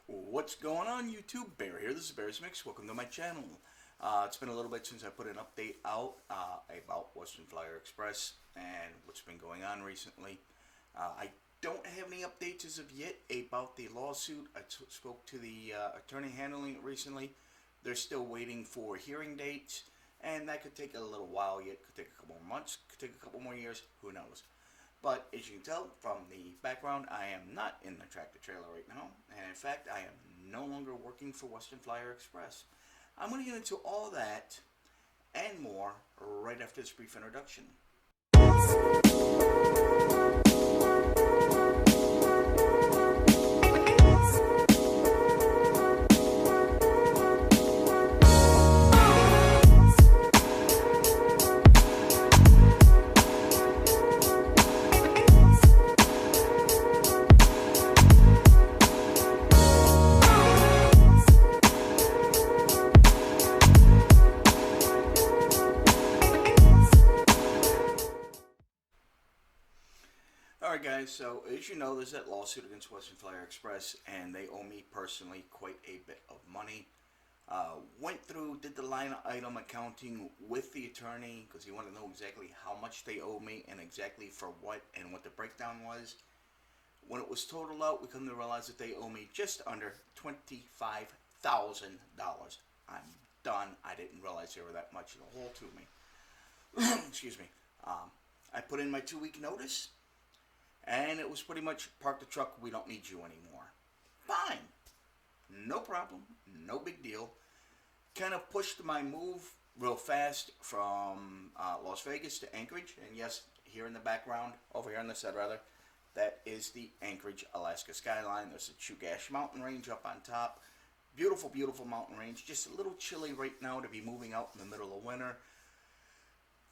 What's going on, YouTube? Bear here. This is Bear's Mix. Welcome to my channel. It's been a little bit since I put an update out about Western Flyer Express and what's been going on recently. I don't have any updates as of yet about the lawsuit. I spoke to the attorney handling it recently. They're still waiting for hearing dates, and that could take a little while yet. Could take a couple more months, could take a couple more years, who knows. But as you can tell from the background, I am not in the tractor trailer right now. And in fact, I am no longer working for Western Flyer Express. I'm going to get into all that and more right after this brief introduction. Alright guys, so as you know, there's that lawsuit against Western Flyer Express, and they owe me personally quite a bit of money. Went through, did the line item accounting with the attorney, because he wanted to know exactly how much they owe me, and exactly for what, and what the breakdown was. When it was totaled out, we come to realize that they owe me just under $25,000. I'm done. I didn't realize they were that much in the hole to me. Excuse me. I put in my 2-week notice. And it was pretty much, park the truck, we don't need you anymore. Fine. No problem. No big deal. Kind of pushed my move real fast from Las Vegas to Anchorage. And yes, here in the background, over here on the side rather, that is the Anchorage, Alaska skyline. There's the Chugach mountain range up on top. Beautiful, beautiful mountain range. Just a little chilly right now to be moving out in the middle of winter.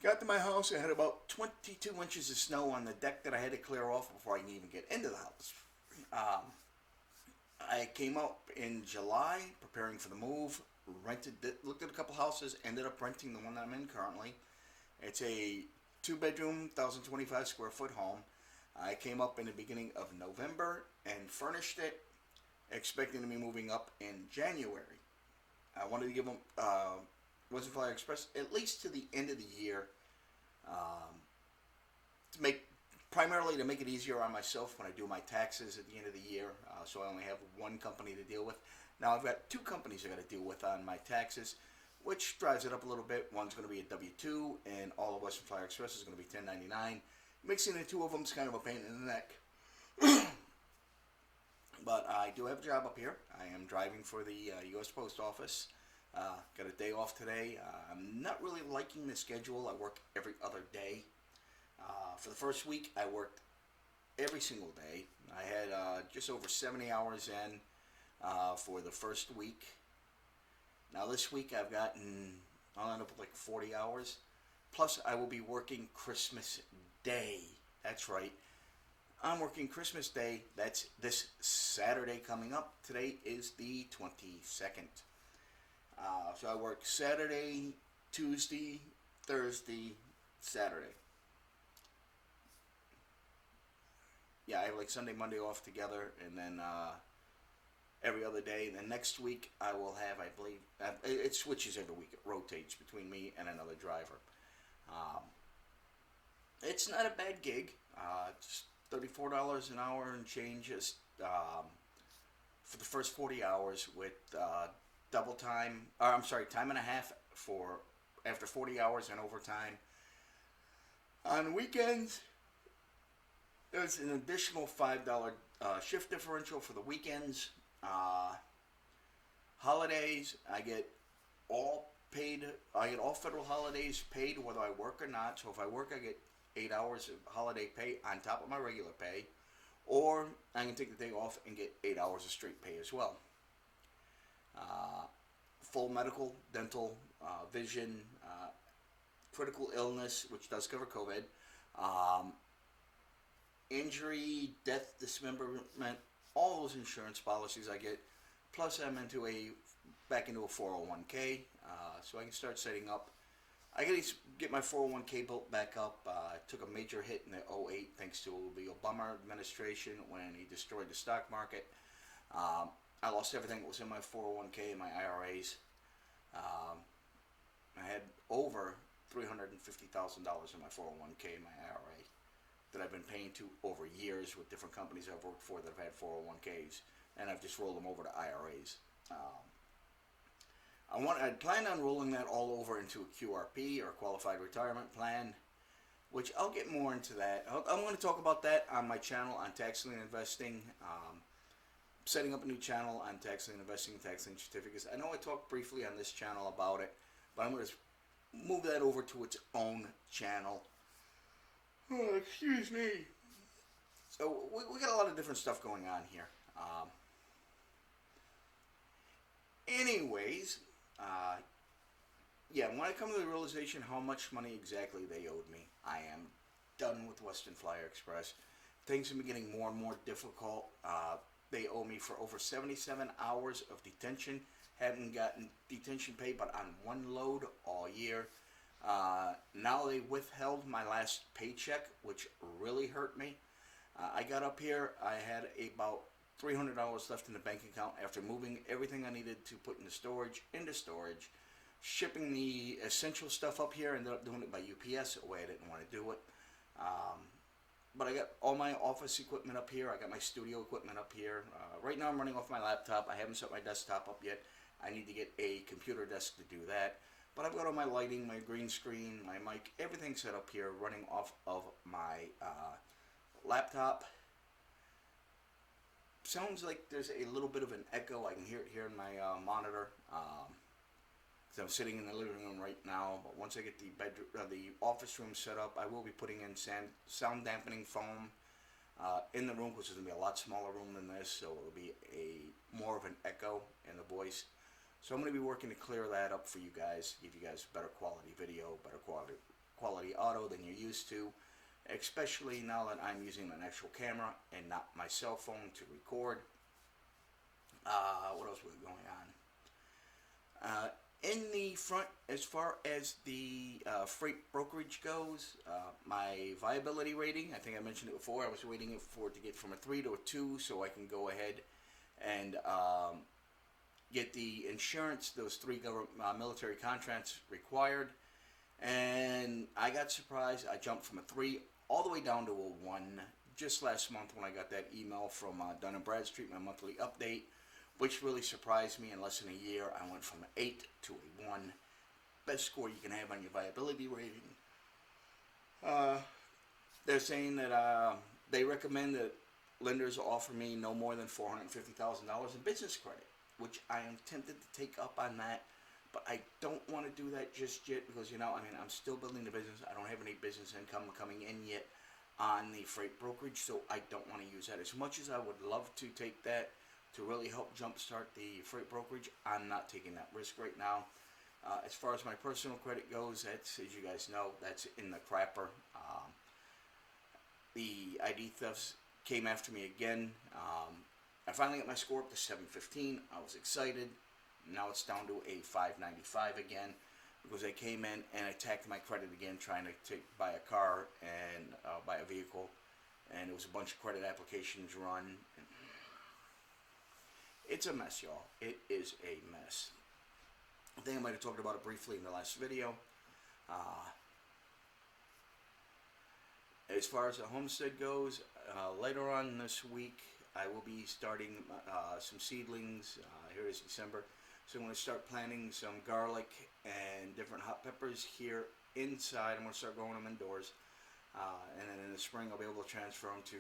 Got to my house, I had about 22 inches of snow on the deck that I had to clear off before I can even get into the house. I came up in July, preparing for the move, looked at a couple houses, ended up renting the one that I'm in currently. It's a 2-bedroom, 1,025 square foot home. I came up in the beginning of November and furnished it, expecting to be moving up in January. I wanted to give them Western Flyer Express at least to the end of the year, primarily to make it easier on myself when I do my taxes at the end of the year, so I only have one company to deal with. Now I've got 2 companies I got to deal with on my taxes, which drives it up a little bit. One's going to be a W-2, and all of Western Flyer Express is going to be 1099. Mixing the 2 of them is kind of a pain in the neck. But I do have a job up here. I am driving for the U.S. Post Office. Got a day off today. I'm not really liking the schedule. I work every other day. For the first week, I worked every single day. I had just over 70 hours in for the first week. Now this week I'll end up with like 40 hours. Plus I will be working Christmas Day. That's right. I'm working Christmas Day. That's this Saturday coming up. Today is the 22nd. So I work Saturday, Tuesday, Thursday, Saturday. Yeah, I have like Sunday, Monday off together, and then every other day. Then next week I will have, I believe, it switches every week. It rotates between me and another driver. It's not a bad gig. It's $34 an hour and changes for the first 40 hours with double time, time and a half for after 40 hours and overtime. On weekends, there's an additional $5 shift differential for the weekends. Holidays, I get all paid. I get all federal holidays paid whether I work or not. So if I work, I get 8 hours of holiday pay on top of my regular pay, or I can take the day off and get 8 hours of straight pay as well. Full medical, dental, vision, critical illness, which does cover COVID, injury, death, dismemberment, all those insurance policies I get. Plus I'm back into a 401k, so I can start setting up. I gotta get my 401k built back up. I took a major hit in the '08 thanks to the Obama administration when he destroyed the stock market. I lost everything that was in my 401k and my IRAs. Um, I had over $350,000 in my 401k and my IRA that I've been paying to over years with different companies I've worked for that have had 401ks, and I've just rolled them over to IRAs. I plan on rolling that all over into a QRP, or Qualified Retirement Plan, which I'll get more into that. I'm going to talk about that on my channel on tax-lien investing. Setting up a new channel on tax-lien investing and tax-lien certificates. I know I talked briefly on this channel about it, but I'm going to move that over to its own channel. Oh, excuse me. So we got a lot of different stuff going on here. Anyways, yeah, when I come to the realization how much money exactly they owed me, I am done with Western Flyer Express. Things have been getting more and more difficult. They owe me for over 77 hours of detention. Haven't gotten detention pay but on one load all year. Now they withheld my last paycheck, which really hurt me. I got up here, I had about $300 left in the bank account after moving everything I needed to put into storage, shipping the essential stuff up here, ended up doing it by UPS, a way I didn't want to do it. But I got all my office equipment up here, I got my studio equipment up here. Right now I'm running off my laptop, I haven't set my desktop up yet. I need to get a computer desk to do that. But I've got all my lighting, my green screen, my mic, everything set up here running off of my laptop. Sounds like there's a little bit of an echo. I can hear it here in my monitor. So I'm sitting in the living room right now. But once I get the bedroom, the office room set up, I will be putting in sound dampening foam in the room, which is going to be a lot smaller room than this, so it'll be more of an echo in the voice. So I'm going to be working to clear that up for you guys, give you guys better quality video, better quality audio than you're used to, especially now that I'm using an actual camera and not my cell phone to record. What else was going on? In the front, as far as the freight brokerage goes, my viability rating, I think I mentioned it before, I was waiting for it to get from a 3 to a 2 so I can go ahead and get the insurance, those 3 military contracts required. And I got surprised. I jumped from a 3 all the way down to a 1 just last month when I got that email from Dun & Bradstreet, my monthly update, which really surprised me. In less than a year, I went from an 8 to a 1. Best score you can have on your viability rating. They're saying that they recommend that lenders offer me no more than $450,000 in business credit, which I am tempted to take up on that, but I don't want to do that just yet because, you know, I mean, I'm still building the business. I don't have any business income coming in yet on the freight brokerage, so I don't want to use that. As much as I would love to take that to really help jumpstart the freight brokerage, I'm not taking that risk right now. As far as my personal credit goes, that's, as you guys know, that's in the crapper. The ID thefts came after me again. I finally got my score up to 715. I was excited. Now it's down to a 595 again because they came in and attacked my credit again, trying to buy a car and buy a vehicle, and it was a bunch of credit applications run. It's a mess, y'all. It is a mess. I think I might have talked about it briefly in the last video. As far as the homestead goes, later on this week, I will be starting some seedlings. Here is December. So I'm going to start planting some garlic and different hot peppers here inside. I'm going to start growing them indoors. And then in the spring, I'll be able to transfer them to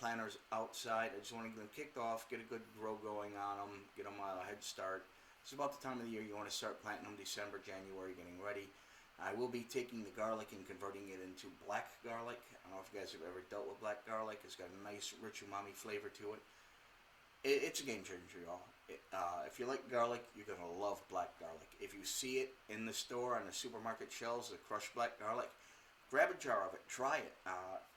planters outside. I just want to get them kicked off, get a good grow going on them, get them a head start. It's about the time of the year you want to start planting them, December, January, getting ready. I will be taking the garlic and converting it into black garlic. I don't know if you guys have ever dealt with black garlic. It's got a nice, rich umami flavor to it. It's a game changer, y'all. If you like garlic, you're going to love black garlic. If you see it in the store on the supermarket shelves, the crushed black garlic, grab a jar of it, try it.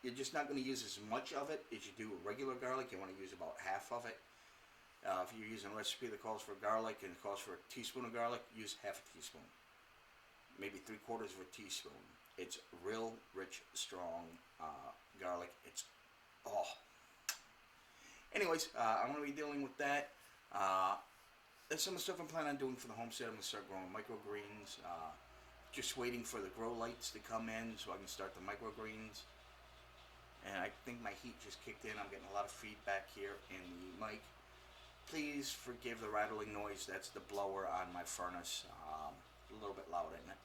You're just not going to use as much of it as you do regular garlic. You want to use about half of it. If you're using a recipe that calls for garlic and calls for a teaspoon of garlic, use half a teaspoon. Maybe 3/4 of a teaspoon. It's real rich, strong garlic. It's Anyways, I'm going to be dealing with that. There's some stuff I'm planning on doing for the homestead. I'm going to start growing microgreens. Just waiting for the grow lights to come in so I can start the microgreens. And I think my heat just kicked in. I'm getting a lot of feedback here in the mic. Please forgive the rattling noise. That's the blower on my furnace. A little bit loud, isn't it?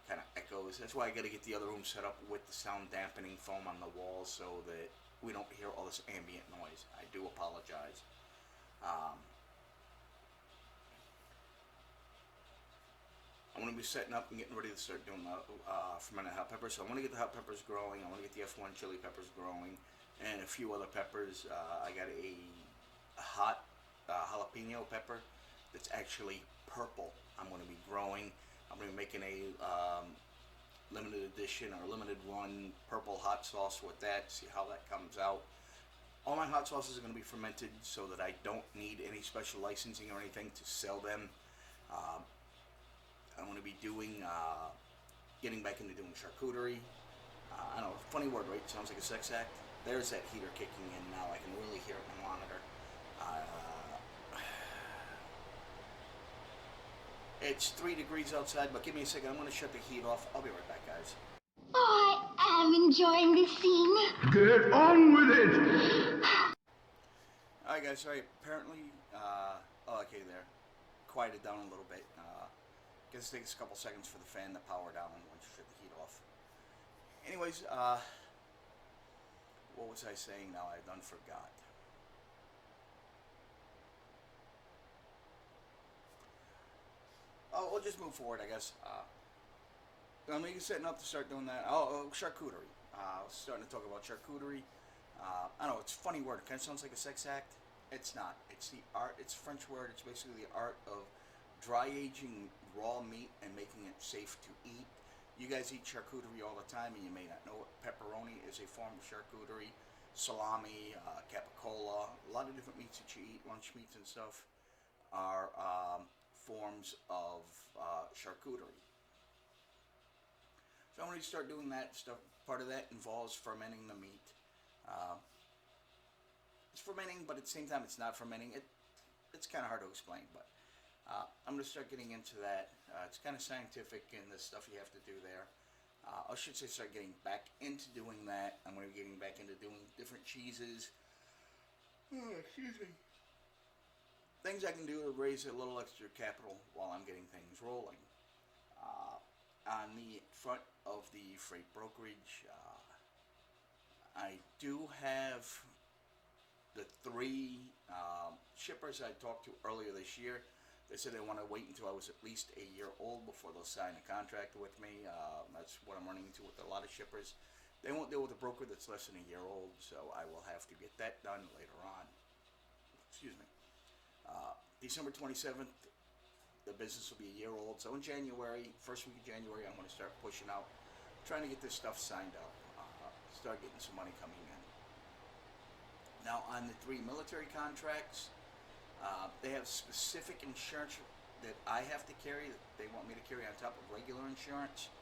Kind of echoes. That's why I got to get the other room set up with the sound dampening foam on the walls so that we don't hear all this ambient noise. I do apologize. I'm going to be setting up and getting ready to start doing the fermented hot peppers. So I want to get the hot peppers growing. I want to get the F1 chili peppers growing, and a few other peppers. I got a hot jalapeno pepper that's actually purple. I'm going to be growing. I'm going to be making a limited edition or limited run purple hot sauce with that. See how that comes out. All my hot sauces are going to be fermented so that I don't need any special licensing or anything to sell them. I'm going to be doing, getting back into doing charcuterie. I know, funny word, right? Sounds like a sex act. There's that heater kicking in now. I can really hear it in the monitor. It's 3 degrees outside, but give me a second. I'm going to shut the heat off. I'll be right back, guys. Oh, I am enjoying this scene. Get on with it! Alright, guys, sorry. Apparently, oh, okay, there. Quieted down a little bit. Guess it takes a couple seconds for the fan to power down once you shut the heat off. Anyways, what was I saying now? I done forgot. Oh, we'll just move forward, I guess. I'm setting up to start doing that. Charcuterie. Starting to talk about charcuterie. I know, it's a funny word. It kind of sounds like a sex act. It's not. It's the art. It's a French word. It's basically the art of dry aging raw meat and making it safe to eat. You guys eat charcuterie all the time, and you may not know it. Pepperoni is a form of charcuterie. Salami, capicola, a lot of different meats that you eat, lunch meats and stuff, are forms of charcuterie. So I'm going to start doing that stuff. Part of that involves fermenting the meat. It's fermenting, but at the same time it's not fermenting. It's kind of hard to explain, but I'm going to start getting into that. It's kind of scientific and the stuff you have to do there. I should say start getting back into doing that. I'm going to be getting back into doing different cheeses. Excuse me. Things I can do to raise a little extra capital while I'm getting things rolling. On the front of the freight brokerage, I do have the 3 shippers I talked to earlier this year. They said they want to wait until I was at least a year old before they'll sign a contract with me. That's what I'm running into with a lot of shippers. They won't deal with a broker that's less than a year old, so I will have to get that done later on. Excuse me. December 27th, the business will be a year old. So in January, first week of January, I'm going to start pushing out, trying to get this stuff signed up, start getting some money coming in. Now on the 3 military contracts, they have specific insurance that I have to carry, that they want me to carry on top of regular insurance.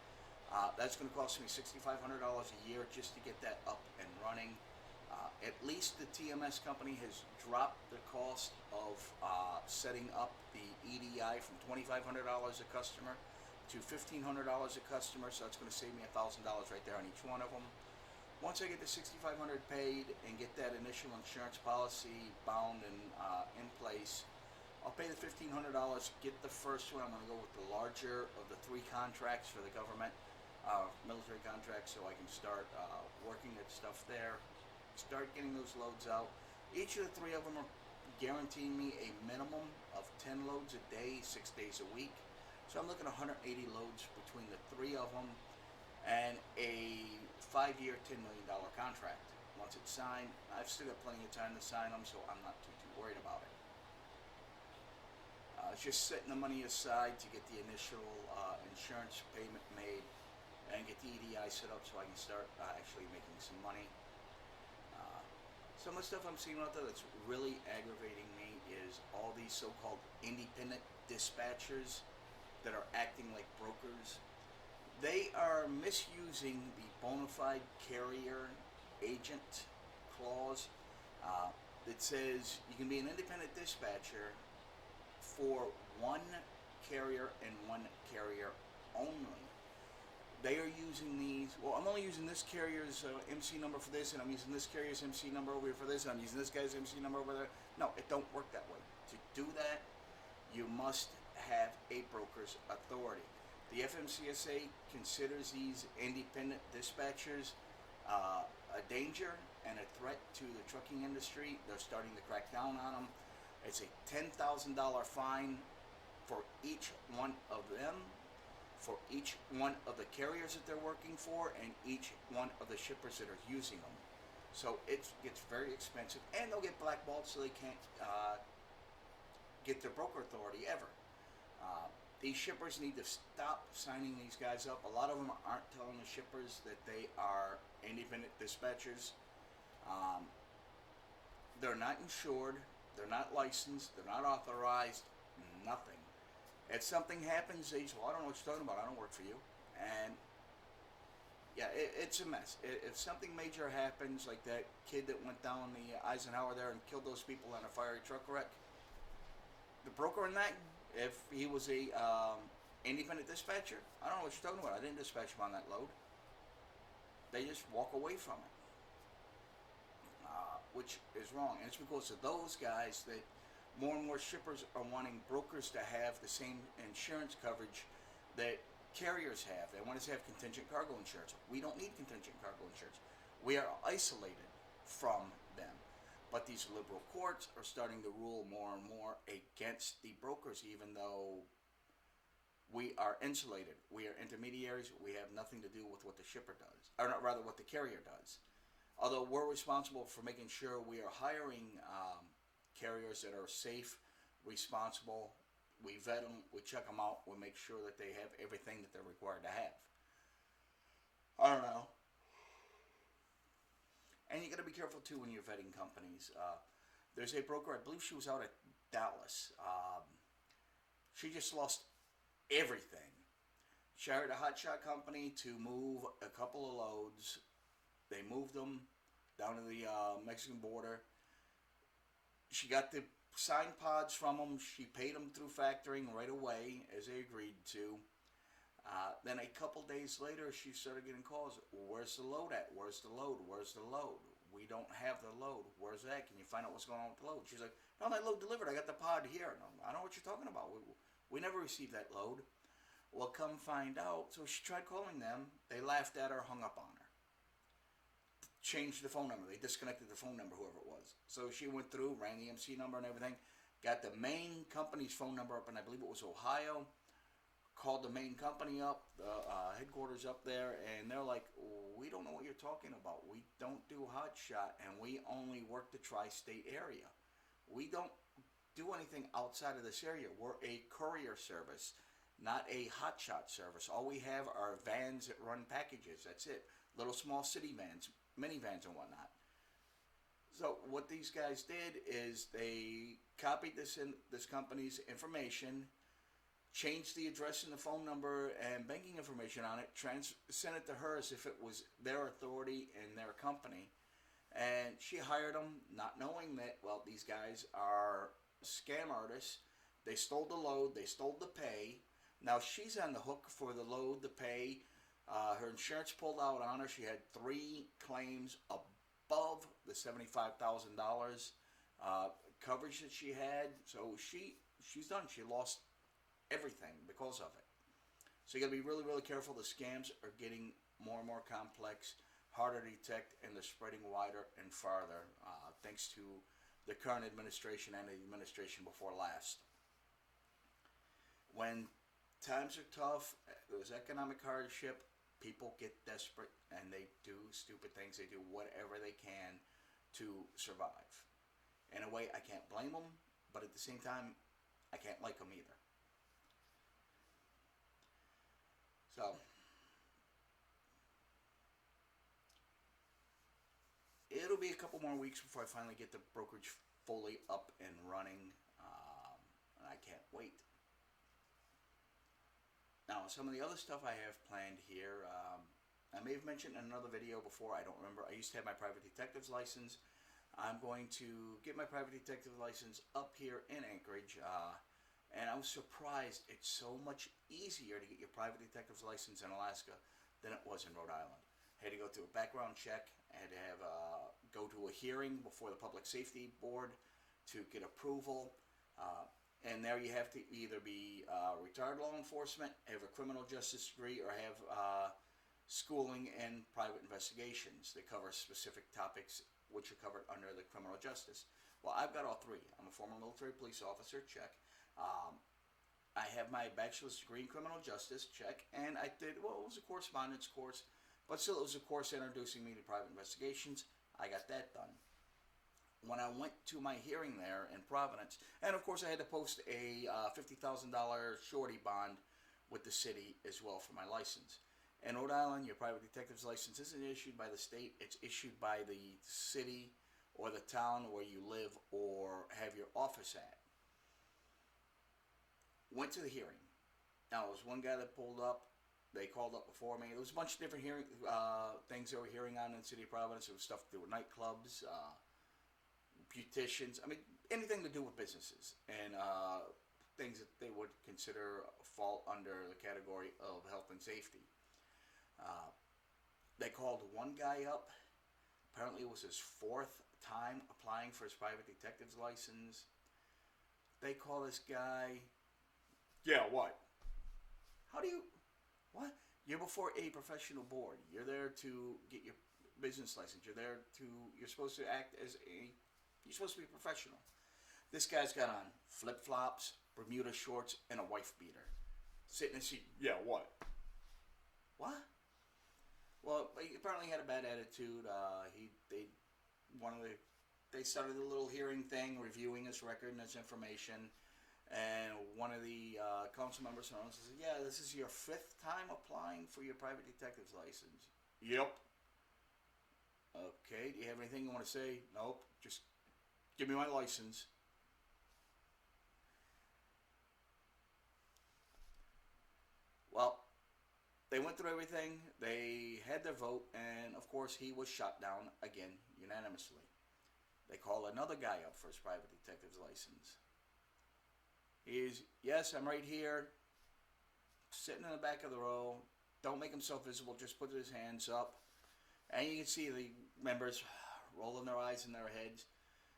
That's going to cost me $6,500 a year just to get that up and running. At least the TMS company has dropped the cost of setting up the EDI from $2,500 a customer to $1,500 a customer, so that's going to save me $1,000 right there on each one of them. Once I get the $6,500 paid and get that initial insurance policy bound and in place, I'll pay the $1,500, get the first one. I'm going to go with the larger of the 3 contracts for the government, military contracts, so I can start working at stuff there, start getting those loads out. Each of the 3 of them are guaranteeing me a minimum of 10 loads a day, 6 days a week. So I'm looking at 180 loads between the 3 of them and a 5-year, $10 million contract. Once it's signed, I've still got plenty of time to sign them, so I'm not too worried about it. It's just setting the money aside to get the initial insurance payment made and get the EDI set up so I can start actually making some money. Some of the stuff I'm seeing out there that's really aggravating me is all these so-called independent dispatchers that are acting like brokers. They are misusing the bona fide carrier agent clause that says you can be an independent dispatcher for one carrier and one carrier only. They are using these. Well, I'm only using this carrier's MC number for this, and I'm using this carrier's MC number over here for this, and I'm using this guy's MC number over there. No, it don't work that way. To do that, you must have a broker's authority. The FMCSA considers these independent dispatchers a danger and a threat to the trucking industry. They're starting to crack down on them. It's a $10,000 fine for each one of them, for each one of the carriers that they're working for, and each one of the shippers that are using them. So it gets very expensive, and they'll get blackballed, so they can't get their broker authority ever. These shippers need to stop signing these guys up. A lot of them aren't telling the shippers that they are independent dispatchers. They're not insured, they're not licensed, they're not authorized, nothing. If something happens, they say, well, I don't know what you're talking about, I don't work for you. And yeah, it's a mess. If something major happens, like that kid that went down the Eisenhower there and killed those people in a fiery truck wreck, the broker in that, if he was a independent dispatcher, I don't know what you're talking about, I didn't dispatch him on that load. They just walk away from it, which is wrong. And it's because of those guys that more and more shippers are wanting brokers to have the same insurance coverage that carriers have. They want us to have contingent cargo insurance. We don't need contingent cargo insurance. We are isolated from them. But these liberal courts are starting to rule more and more against the brokers, even though we are insulated. We are intermediaries. We have nothing to do with what the shipper does, or not, rather what the carrier does. Although we're responsible for making sure we are hiring carriers that are safe, responsible. We vet them, we check them out, we make sure that they have everything that they're required to have. I don't know. And you got to be careful too when you're vetting companies. There's a broker, I believe she was out at Dallas. She just lost everything. She hired a hotshot company to move a couple of loads. They moved them down to the Mexican border. She got the signed pods from them. She paid them through factoring right away, as they agreed to. Then a couple days later, she started getting calls. Where's the load at? Where's the load? Where's the load? We don't have the load. Where's that? Can you find out what's going on with the load? She's like, no, my load delivered. I got the pod here. No, I don't know what you're talking about. We never received that load. Well, come find out. So she tried calling them. They laughed at her, hung up on her. Changed the phone number. They disconnected the phone number, whoever it was. So she went through, ran the MC number and everything, got the main company's phone number up, and I believe it was Ohio. Called the main company up, the headquarters up there, and they're like, we don't know what you're talking about. We don't do hotshot, and we only work the tri-state area. We don't do anything outside of this area. We're a courier service, not a hotshot service. All we have are vans that run packages. That's it. Little small city vans, minivans and whatnot. So what these guys did is they copied this company's information, changed the address and the phone number and banking information on it, sent it to her as if it was their authority and their company. And she hired them, not knowing that, well, these guys are scam artists. They stole the load, they stole the pay. Now she's on the hook for the load, the pay. Her insurance pulled out on her. She had 3 claims above the $75,000 coverage that she had. So she's done. She lost everything because of it. So you got to be really, really careful. The scams are getting more and more complex, harder to detect, and they're spreading wider and farther, thanks to the current administration and the administration before last. When times are tough, there's economic hardship, people get desperate and they do stupid things. They do whatever they can to survive. In a way, I can't blame them, but at the same time, I can't like them either. So, it'll be a couple more weeks before I finally get the brokerage fully up and running, and I can't wait. Now, some of the other stuff I have planned here, I may have mentioned in another video before, I don't remember. I used to have my private detective's license. I'm going to get my private detective license up here in Anchorage. And I was surprised it's so much easier to get your private detective's license in Alaska than it was in Rhode Island. I had to go through a background check. I had to have go to a hearing before the Public Safety Board to get approval. And there you have to either be retired law enforcement, have a criminal justice degree, or have schooling in private investigations. They cover specific topics which are covered under the criminal justice. Well, I've got all three. I'm a former military police officer, check. I have my bachelor's degree in criminal justice, check. And I did, well, it was a correspondence course, but still it was a course introducing me to private investigations. I got that done. When I went to my hearing there in Providence, and of course I had to post a $50,000 surety bond with the city as well for my license. In Rhode Island, your private detective's license isn't issued by the state, it's issued by the city or the town where you live or have your office at. Went to the hearing. Now, there was one guy that pulled up. They called up before me. There was a bunch of different hearing things they were hearing on in the city of Providence. There was stuff to do with nightclubs, beauticians. I mean, anything to do with businesses and things that they would consider fall under the category of health and safety. They called one guy up. Apparently, it was his fourth time applying for his private detective's license. They call this guy. Yeah, what? How do you, what? You're before a professional board. You're there to get your business license. You're supposed to act as you're supposed to be a professional. This guy's got on flip-flops, Bermuda shorts, and a wife beater. Sitting in a seat. Yeah, what? What? Well, he apparently had a bad attitude. They started a little hearing thing, reviewing his record and his information. And one of the council members said, yeah, this is your fifth time applying for your private detective's license. Yep. Okay, do you have anything you want to say? Nope, just give me my license. Well, they went through everything, they had their vote, and of course he was shot down again unanimously. They called another guy up for his private detective's license. He's, yes, I'm right here, sitting in the back of the row. Don't make himself visible, just put his hands up. And you can see the members rolling their eyes in their heads.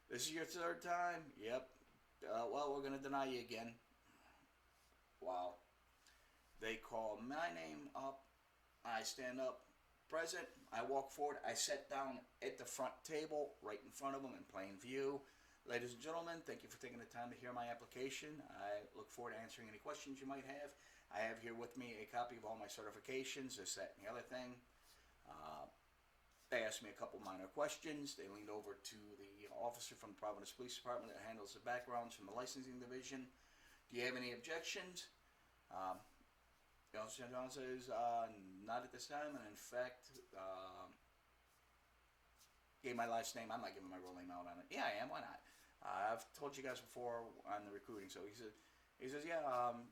This is your third time? Yep. Well, we're going to deny you again. Wow. They call my name up. I stand up, present. I walk forward. I sit down at the front table, right in front of them in plain view. Ladies and gentlemen, thank you for taking the time to hear my application. I look forward to answering any questions you might have. I have here with me a copy of all my certifications, this, that, and the other thing. They asked me a couple minor questions. They leaned over to the officer from the Providence Police Department that handles the backgrounds from the licensing division. Do you have any objections? Officer John says, not at this time, and in fact, gave my last name. I'm not giving my real name out on it. Yeah, I am. Why not? I've told you guys before on the recruiting. So he says, yeah,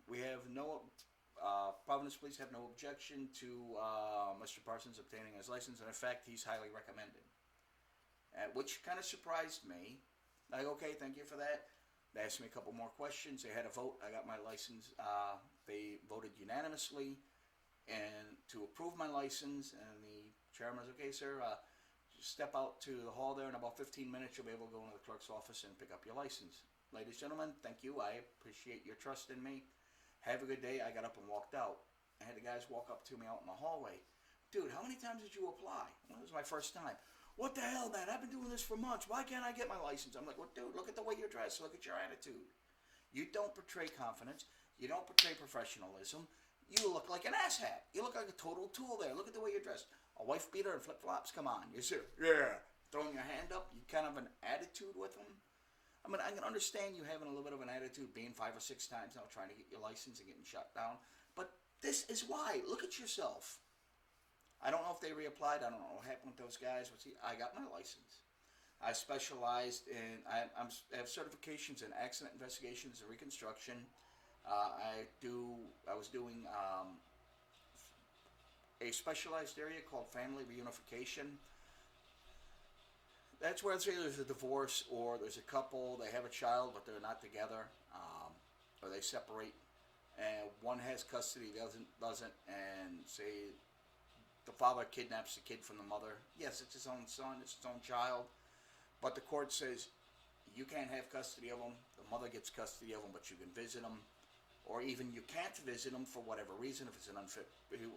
we have no, Providence Police have no objection to Mr. Parsons obtaining his license, and in fact, he's highly recommended. Which kind of surprised me. Like, okay, thank you for that. They asked me a couple more questions. They had a vote. I got my license. They voted unanimously and to approve my license. And the chairman was, okay, sir, just step out to the hall there. In about 15 minutes, you'll be able to go into the clerk's office and pick up your license. Ladies and gentlemen, thank you. I appreciate your trust in me. Have a good day. I got up and walked out. I had the guys walk up to me out in the hallway. Dude, how many times did you apply? Well, it was my first time. What the hell, man? I've been doing this for months. Why can't I get my license? I'm like, well, dude, look at the way you're dressed. Look at your attitude. You don't portray confidence. You don't portray professionalism. You look like an asshat. You look like a total tool there. Look at the way you're dressed. A wife beater and flip-flops? Come on. You see, yeah. Throwing your hand up. You kind of an attitude with them. I mean, I can understand you having a little bit of an attitude, being 5 or 6 times now trying to get your license and getting shut down. But this is why. Look at yourself. I don't know if they reapplied. I don't know what happened with those guys. But see, I got my license. I specialized in, I have certifications in accident investigations and reconstruction. I was doing a specialized area called family reunification. That's where there's a divorce or there's a couple, they have a child but they're not together. or they separate, and one has custody, the other doesn't, and say the father kidnaps the kid from the mother. Yes, it's his own son, it's his own child, but the court says you can't have custody of him. The mother gets custody of him, but you can visit him, or even you can't visit him for whatever reason. If it's an unfit,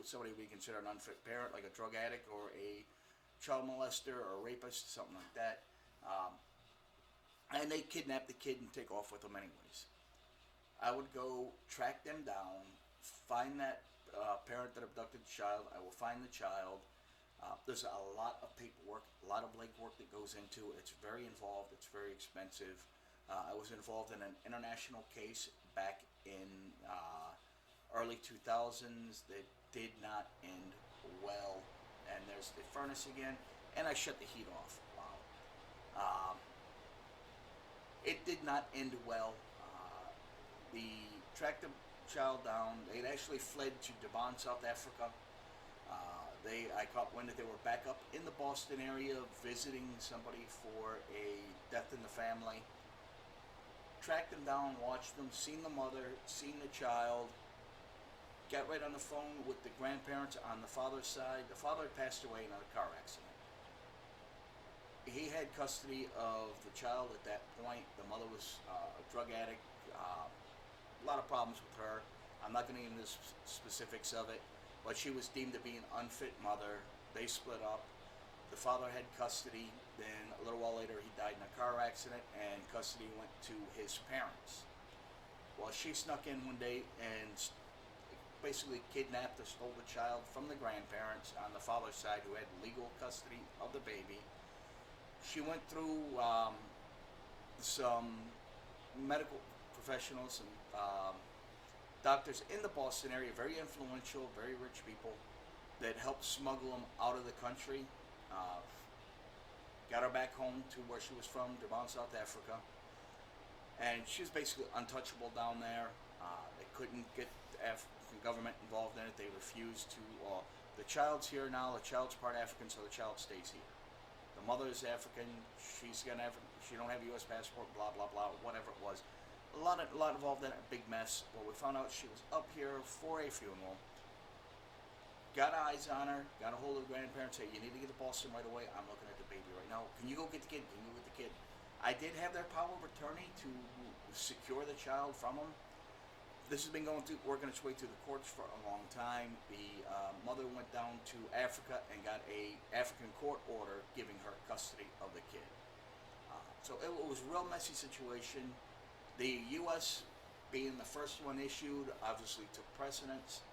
somebody we consider an unfit parent, like a drug addict or a child molester or a rapist, something like that, and they kidnap the kid and take off with them anyways. I would go track them down, find that parent that abducted the child. I will find the child. There's a lot of paperwork, a lot of legwork that goes into it. It's very involved. It's very expensive. I was involved in an international case back in early 2000s that did not end well. And there's the furnace again, and I shut the heat off. Wow. It did not end well. The tracked the child down. They'd actually fled to Durban, South Africa. I caught wind that they were back up in the Boston area visiting somebody for a death in the family. Tracked them down, watched them, seen the mother, seen the child. Got right on the phone with the grandparents on the father's side. The father had passed away in a car accident. He had custody of the child at that point. The mother was a drug addict. A lot of problems with her. I'm not going to get into the specifics of it, but she was deemed to be an unfit mother. They split up. The father had custody. Then a little while later, he died in a car accident, and custody went to his parents. Well, she snuck in one day and basically kidnapped or stole the child from the grandparents on the father's side, who had legal custody of the baby. She went through some medical professionals and doctors in the Boston area, very influential, very rich people, that helped smuggle them out of the country. Got her back home to where she was from, Durban, South Africa. And she was basically untouchable down there. They couldn't get the African government involved in it. They refused to. The child's here now. The child's part African, so the child stays here. The mother is African. She don't have a U.S. passport. Blah blah blah. Whatever it was. A lot involved in it. A big mess. But we found out she was up here for a funeral. Got eyes on her. Got a hold of the grandparents. Hey, you need to get to Boston right away. I'm looking at the baby right now. Can you go get the kid? Can you go get the kid? I did have their power of attorney to secure the child from them. This has been working its way through the courts for a long time. The mother went down to Africa and got a African court order giving her custody of the kid. So it was a real messy situation. The U.S. being the first one issued obviously took precedence.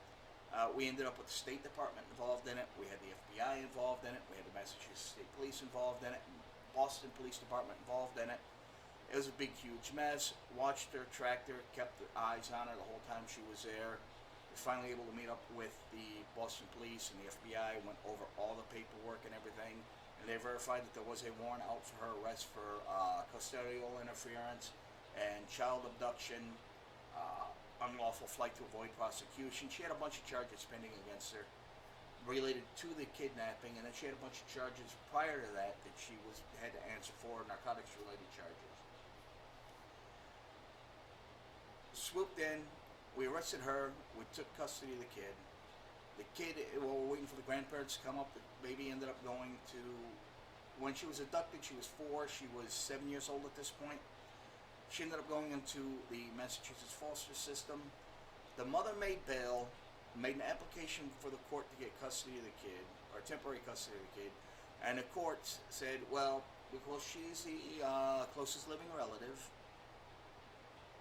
We ended up with the State Department involved in it. We had the FBI involved in it. We had the Massachusetts State Police involved in it. Boston Police Department involved in it. It was a big, huge mess. Watched her, tracked her, kept eyes on her the whole time she was there. We were finally able to meet up with the Boston Police and the FBI, went over all the paperwork and everything, and they verified that there was a warrant out for her arrest for custodial interference and child abduction, unlawful flight to avoid prosecution. She had a bunch of charges pending against her related to the kidnapping, and then she had a bunch of charges prior to that she had to answer for, narcotics-related charges. Swooped in, we arrested her, we took custody of the kid. The kid, while we're waiting for the grandparents to come up, the baby ended up going to, when she was abducted, she was 4, she was 7 years old at this point. She ended up going into the Massachusetts foster system. The mother made bail, made an application for the court to get custody of the kid, or temporary custody of the kid, and the court said, well, because she's the closest living relative,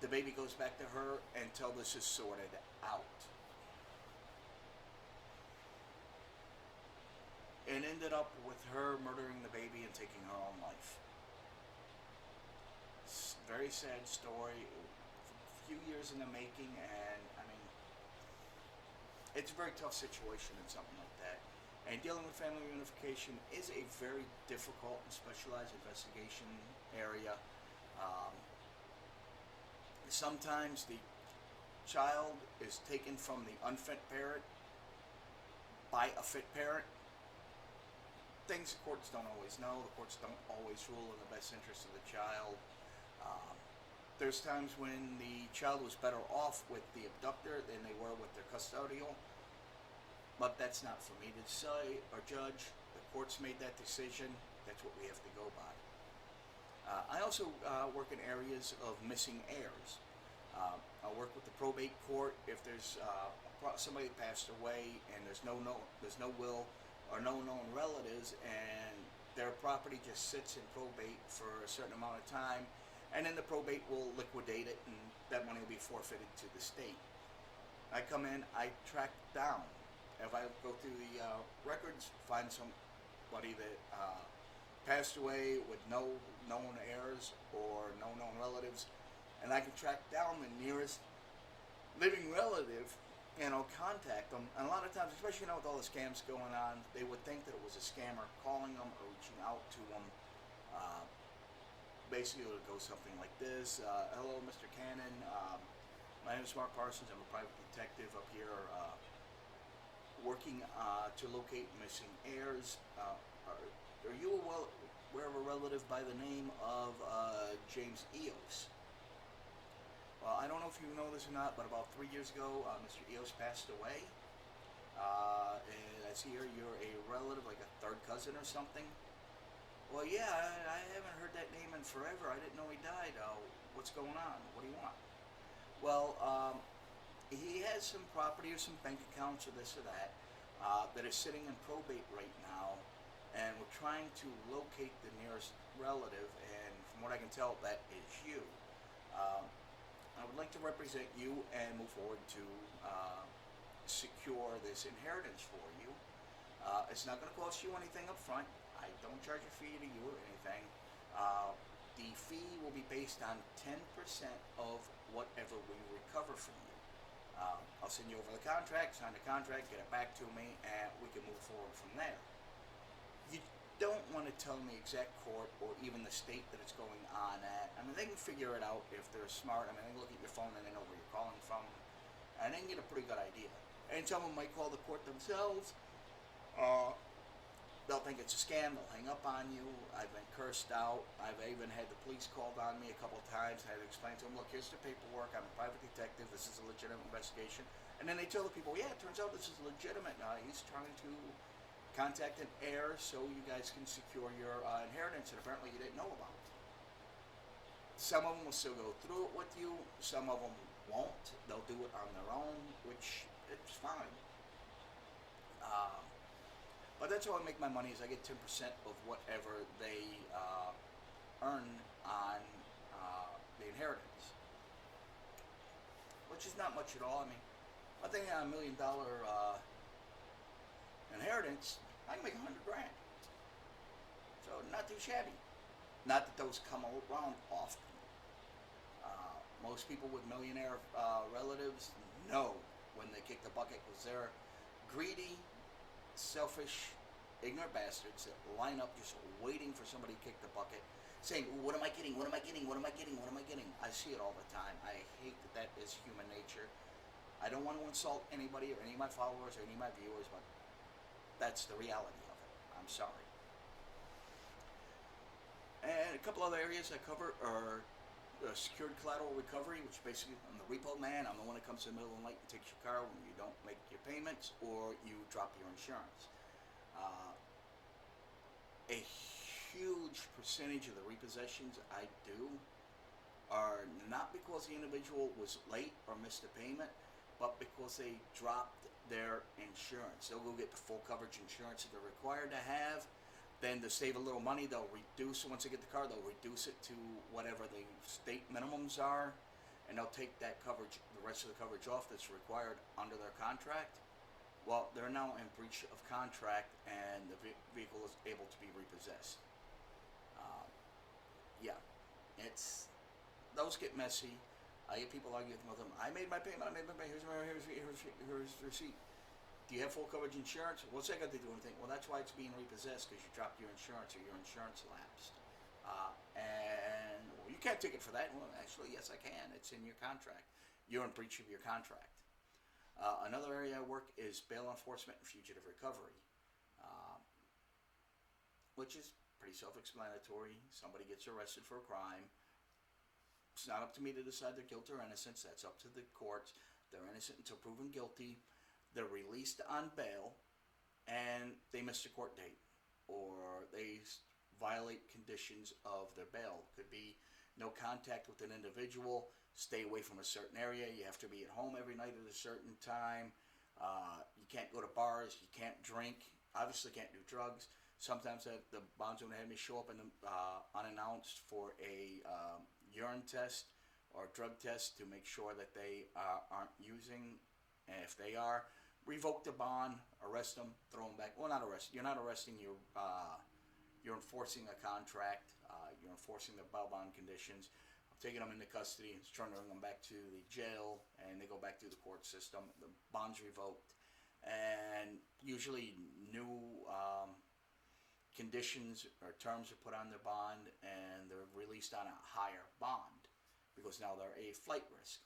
the baby goes back to her until this is sorted out. It ended up with her murdering the baby and taking her own life. It's a very sad story. A few years in the making, and I mean, it's a very tough situation and something like that. And dealing with family reunification is a very difficult and specialized investigation area. Sometimes the child is taken from the unfit parent by a fit parent. Things the courts don't always know. The courts don't always rule in the best interest of the child. There's times when the child was better off with the abductor than they were with their custodial, but that's not for me to decide or judge. The courts made that decision. That's what we have to go by. I also work in areas of missing heirs. I work with the probate court if there's somebody passed away and there's no will or no known relatives, and their property just sits in probate for a certain amount of time, and then the probate will liquidate it, and that money will be forfeited to the state. I come in, I track down. If I go through the records, find somebody that passed away with no known heirs or no known relatives, and I can track down the nearest living relative and I'll contact them. And a lot of times, especially with all the scams going on, they would think that it was a scammer calling them or reaching out to them. Basically, it would go something like this. Hello, Mr. Cannon. My name is Mark Parsons. I'm a private detective up here working to locate missing heirs. Are you aware of a relative by the name of James Eos? Well, I don't know if you know this or not, but about 3 years ago, Mr. Eos passed away. And I see here you're a relative, like a third cousin or something. Well, yeah, I haven't heard that name in forever. I didn't know he died. What's going on? What do you want? Well, he has some property or some bank accounts or this or that that is sitting in probate right now, and we're trying to locate the nearest relative, and from what I can tell, that is you. I would like to represent you and move forward to secure this inheritance for you. It's not going to cost you anything up front. I don't charge a fee to you or anything. The fee will be based on 10% of whatever we recover from you. I'll send you over the contract, sign the contract, get it back to me, and we can move forward from there. You don't want to tell me exact court or even the state that it's going on at. I mean, they can figure it out if they're smart. I mean, they can look at your phone and they know where you're calling from, and they can get a pretty good idea. And someone might call the court themselves. They'll think it's a scam. They'll hang up on you. I've been cursed out. I've even had the police called on me a couple of times. I had to explain to them, look, here's the paperwork. I'm a private detective. This is a legitimate investigation. And then they tell the people, yeah, it turns out this is legitimate. He's trying to contact an heir so you guys can secure your inheritance, and apparently you didn't know about it. Some of them will still go through it with you. Some of them won't. They'll do it on their own, which it's fine. But that's how I make my money, is I get 10% of whatever they earn on the inheritance, which is not much at all. I mean, I think on $1 million inheritance, I can make $100 grand. So not too shabby. Not that those come around often. Most people with millionaire relatives know when they kick the bucket because they're greedy, selfish, ignorant bastards that line up just waiting for somebody to kick the bucket, saying, what am I getting? What am I getting? What am I getting? What am I getting? I see it all the time. I hate that is human nature. I don't want to insult anybody or any of my followers or any of my viewers, but that's the reality of it. I'm sorry. And a couple other areas I cover are secured collateral recovery, which basically I'm the repo man. I'm the one that comes in the middle of the night and takes your car when you don't make your payments or you drop your insurance. A huge percentage of the repossessions I do are not because the individual was late or missed a payment, but because they dropped their insurance. They'll go get the full coverage insurance that they're required to have. Then to save a little money, they'll reduce, once they get the car, they'll reduce it to whatever the state minimums are, and they'll take that coverage, the rest of the coverage off that's required under their contract. Well, they're now in breach of contract, and the vehicle is able to be repossessed. Yeah, those get messy. I get people arguing with them. I made my payment. Here's the receipt. Do you have full coverage insurance? What's that got to do with anything? Well, that's why it's being repossessed, because you dropped your insurance or your insurance lapsed. And well, you can't take it for that. Well, actually, yes, I can. It's in your contract. You're in breach of your contract. Another area I work is bail enforcement and fugitive recovery, which is pretty self-explanatory. Somebody gets arrested for a crime. It's not up to me to decide their guilt or innocence. That's up to the courts. They're innocent until proven guilty. They're released on bail, and they miss a court date, or they violate conditions of their bail. Could be no contact with an individual, stay away from a certain area, you have to be at home every night at a certain time, you can't go to bars, you can't drink, obviously can't do drugs. Sometimes the bondsman had me show up unannounced for a urine test or drug test to make sure that they aren't using, and if they are, revoke the bond, arrest them, throw them back. Well, not arrest. You're not arresting. You're enforcing a contract. You're enforcing the bail bond conditions. I'm taking them into custody and turning them back to the jail, and they go back through the court system. The bond's revoked, and usually new conditions or terms are put on their bond, and they're released on a higher bond because now they're a flight risk.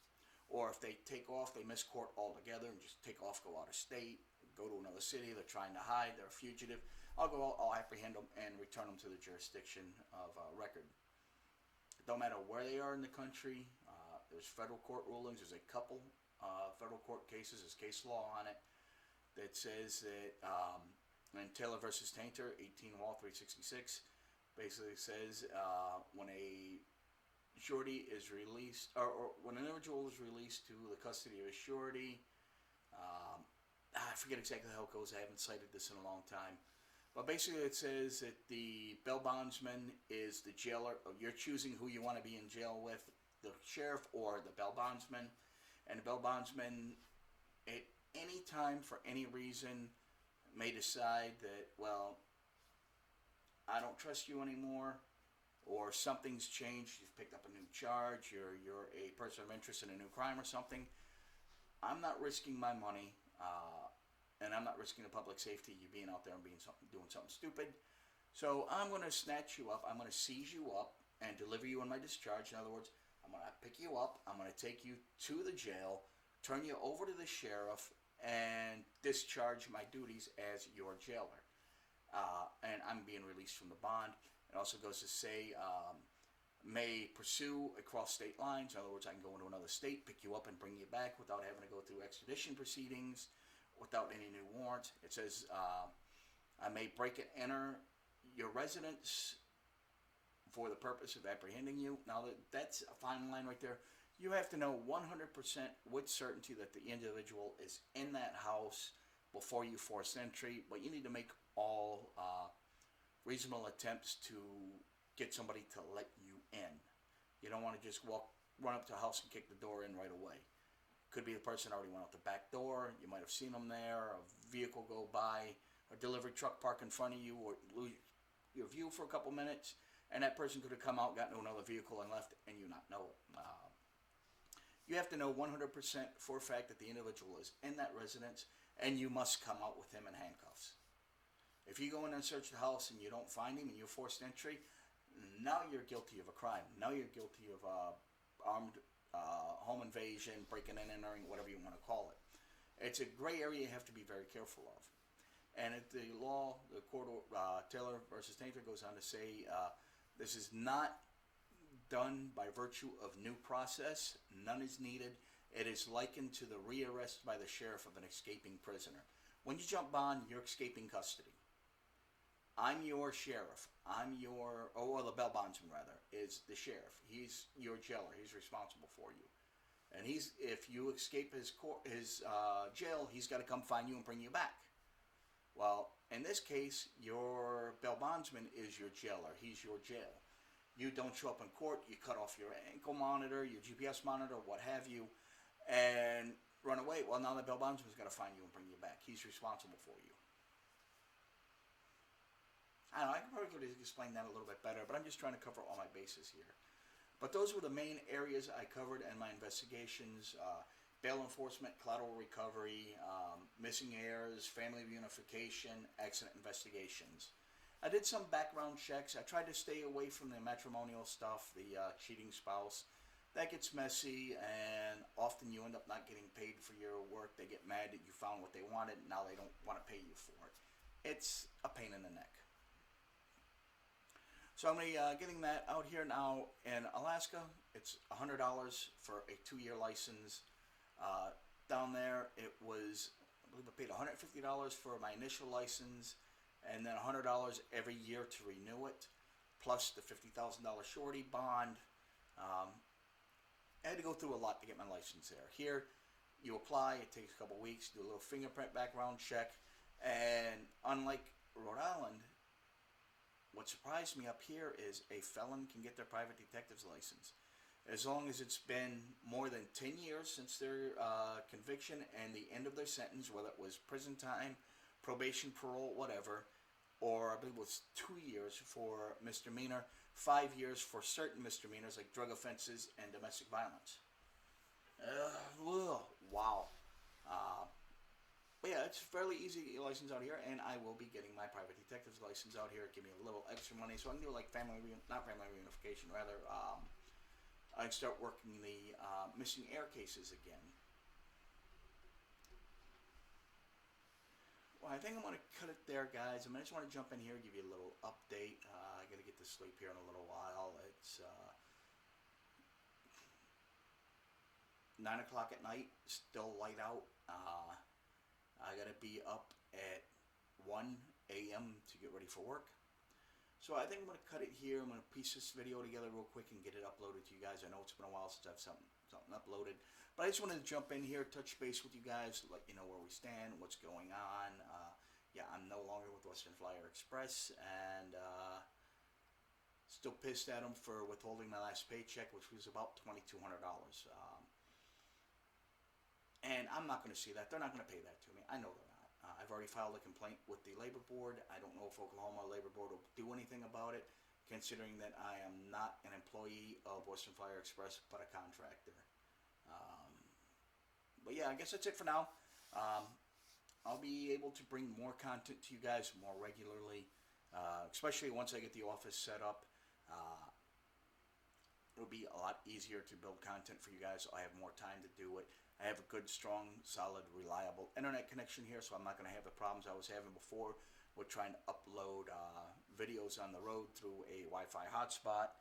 Or if they take off, they miss court altogether and just take off, go out of state, go to another city, they're trying to hide, they're a fugitive, I'll apprehend them and return them to the jurisdiction of record. It don't matter where they are in the country, there's federal court rulings, there's a couple federal court cases, there's case law on it that says that, in Taylor versus Tainter, 18 Wall 366, basically says when a surety is released, or when an individual is released to the custody of a surety, I forget exactly how it goes, I haven't cited this in a long time, but basically it says that the bail bondsman is the jailer, you're choosing who you want to be in jail with, the sheriff or the bail bondsman, and the bail bondsman at any time for any reason may decide that, well, I don't trust you anymore, or something's changed, you've picked up a new charge, you're a person of interest in a new crime or something. I'm not risking my money, and I'm not risking the public safety, you being out there and doing something stupid. So I'm going to snatch you up, I'm going to seize you up and deliver you on my discharge. In other words, I'm going to pick you up, I'm going to take you to the jail, turn you over to the sheriff, and discharge my duties as your jailer. And I'm being released from the bond. It also goes to say, may pursue across state lines. In other words, I can go into another state, pick you up and bring you back without having to go through extradition proceedings, without any new warrants. It says, I may break and enter your residence for the purpose of apprehending you. Now, that's a fine line right there. You have to know 100% with certainty that the individual is in that house before you force entry, but you need to make all reasonable attempts to get somebody to let you in. You don't want to just run up to a house and kick the door in right away. Could be the person already went out the back door, you might have seen them there, a vehicle go by, a delivery truck park in front of you, or lose your view for a couple minutes, and that person could have come out, got into another vehicle and left, and you not know it. You have to know 100% for a fact that the individual is in that residence, and you must come out with him in handcuffs. If you go in and search the house and you don't find him and you're forced entry, now you're guilty of a crime. Now you're guilty of armed home invasion, breaking and entering, whatever you want to call it. It's a gray area you have to be very careful of. And at the law, the court, Taylor versus Tainter goes on to say, this is not done by virtue of new process. None is needed. It is likened to the rearrest by the sheriff of an escaping prisoner. When you jump bond, you're escaping custody. I'm your sheriff. Or the bail bondsman rather, is the sheriff. He's your jailer. He's responsible for you. And if you escape his jail, he's got to come find you and bring you back. Well, in this case, your bail bondsman is your jailer. He's your jail. You don't show up in court, you cut off your ankle monitor, your GPS monitor, what have you, and run away. Well, now the bail bondsman's got to find you and bring you back. He's responsible for you. I don't know, I could probably explain that a little bit better, but I'm just trying to cover all my bases here. But those were the main areas I covered in my investigations. Bail enforcement, collateral recovery, missing heirs, family reunification, accident investigations. I did some background checks. I tried to stay away from the matrimonial stuff, the cheating spouse. That gets messy, and often you end up not getting paid for your work. They get mad that you found what they wanted, and now they don't want to pay you for it. It's a pain in the neck. So I'm gonna be getting that out here now in Alaska. It's $100 for a 2-year license. Down there, it was, I believe I paid $150 for my initial license, and then $100 every year to renew it, plus the $50,000 surety bond. I had to go through a lot to get my license there. Here, you apply, it takes a couple weeks, do a little fingerprint background check, and unlike Rhode Island, what surprised me up here is a felon can get their private detective's license. As long as it's been more than 10 years since their conviction and the end of their sentence, whether it was prison time, probation, parole, whatever, or I believe it was 2 years for misdemeanor, 5 years for certain misdemeanors like drug offenses and domestic violence. Wow. But yeah, it's fairly easy to get your license out here, and I will be getting my private detective's license out here. Give me a little extra money so I can do like not family reunification, rather I'd start working the missing air cases again. Well, I think I'm going to cut it there, guys. I just want to jump in here and give you a little update. I got to get to sleep here in a little while. It's 9 o'clock at night, still light out. I got to be up at 1 a.m. to get ready for work. So I think I'm going to cut it here. I'm going to piece this video together real quick and get it uploaded to you guys. I know it's been a while since I've something uploaded. But I just wanted to jump in here, touch base with you guys, let you know where we stand, what's going on. Yeah, I'm no longer with Western Flyer Express, and still pissed at them for withholding my last paycheck, which was about $2,200. And I'm not going to see that. They're not going to pay that to me. I know they're not. I've already filed a complaint with the Labor Board. I don't know if Oklahoma Labor Board will do anything about it, considering that I am not an employee of Western Flyer Express, but a contractor. But yeah, I guess that's it for now. I'll be able to bring more content to you guys more regularly, especially once I get the office set up. It'll be a lot easier to build content for you guys, so I have more time to do it. I have a good, strong, solid, reliable internet connection here, so I'm not going to have the problems I was having before with trying to upload videos on the road through a Wi-Fi hotspot.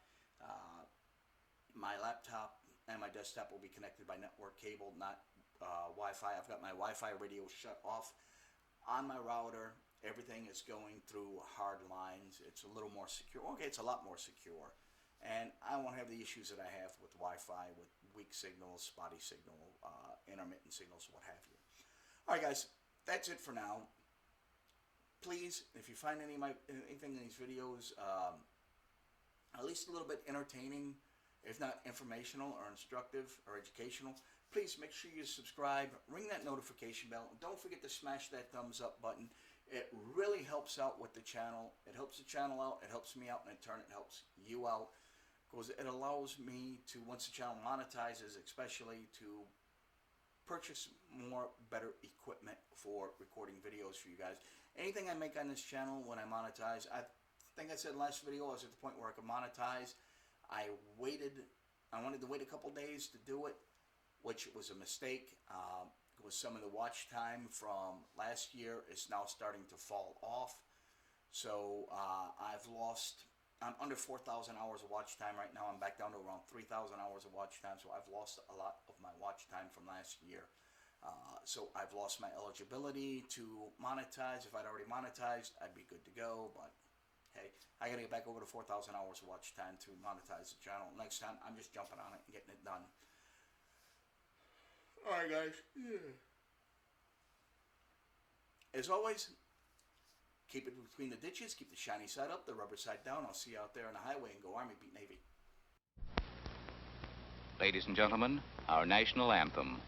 My laptop and my desktop will be connected by network cable, not Wi-Fi. I've got my Wi-Fi radio shut off on my router. Everything is going through hard lines. It's a little more secure. Okay, it's a lot more secure. And I won't have the issues that I have with Wi-Fi, with weak signals, spotty signal, intermittent signals, what have you. Alright guys, that's it for now. Please, if you find anything in these videos at least a little bit entertaining, if not informational or instructive or educational, please make sure you subscribe, ring that notification bell, and don't forget to smash that thumbs up button. It really helps out with the channel. It helps the channel out, it helps me out, and in turn it helps you out, because it allows me to, once the channel monetizes, especially to purchase more better equipment for recording videos for you guys. Anything I make on this channel when I monetize, I think I said last video I was at the point where I could monetize. I wanted to wait a couple days to do it, which was a mistake. With some of the watch time from last year is now starting to fall off. So I'm under 4,000 hours of watch time right now. I'm back down to around 3,000 hours of watch time, so I've lost a lot of my watch time from last year. So I've lost my eligibility to monetize. If I'd already monetized, I'd be good to go, but hey, I gotta get back over to 4,000 hours of watch time to monetize the channel. Next time, I'm just jumping on it and getting it done. Alright guys, yeah. As always, keep it between the ditches, keep the shiny side up, the rubber side down. I'll see you out there on the highway, and go Army, beat Navy. Ladies and gentlemen, our national anthem.